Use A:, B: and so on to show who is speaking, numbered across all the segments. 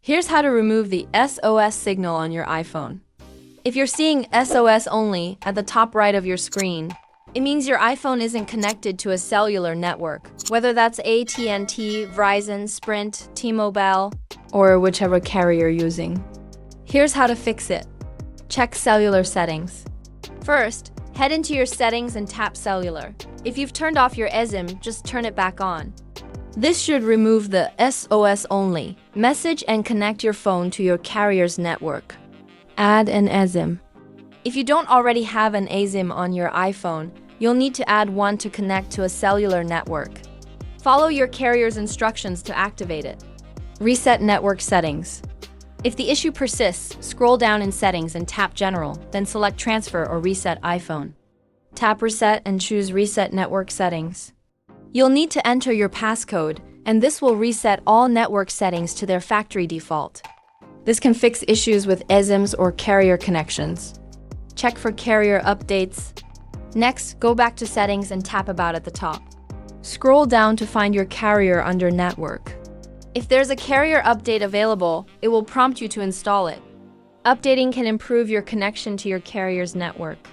A: Here's how to remove the SOS signal on your iPhone. If you're seeing SOS only at the top right of your screen, it means your iPhone isn't connected to a cellular network, whether that's AT&T, Verizon, Sprint, T-Mobile, or whichever carrier you're using. Here's how to fix it. Check cellular settings. First, head into your settings and tap cellular. If you've turned off your eSIM, just turn it back on. This should remove the SOS only message and connect your phone to your carrier's network. Add an eSIM. If you don't already have an eSIM on your iPhone, you'll need to add one to connect to a cellular network. Follow your carrier's instructions to activate it. Reset network settings. If the issue persists, scroll down in Settings and tap General, then select Transfer or Reset iPhone. Tap Reset and choose Reset Network Settings. You'll need to enter your passcode, and this will reset all network settings to their factory default. This can fix issues with eSIMs or carrier connections. Check for carrier updates. Next, go back to Settings and tap About at the top. Scroll down to find your carrier under Network. If there's a carrier update available, it will prompt you to install it. Updating can improve your connection to your carrier's network.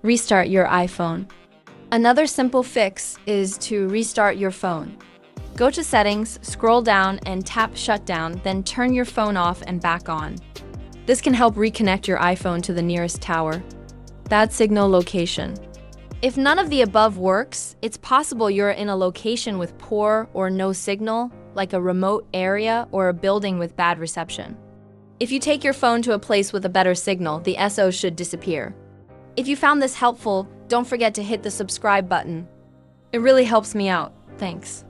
A: Restart your iPhone. Another simple fix is to restart your phone. Go to Settings, scroll down, and tap Shutdown, then turn your phone off and back on. This can help reconnect your iPhone to the nearest tower. Bad signal location. If none of the above works, it's possible you're in a location with poor or no signal, like a remote area or a building with bad reception. If you take your phone to a place with a better signal, the SO should disappear. If you found this helpful, don't forget to hit the subscribe button. It really helps me out. Thanks.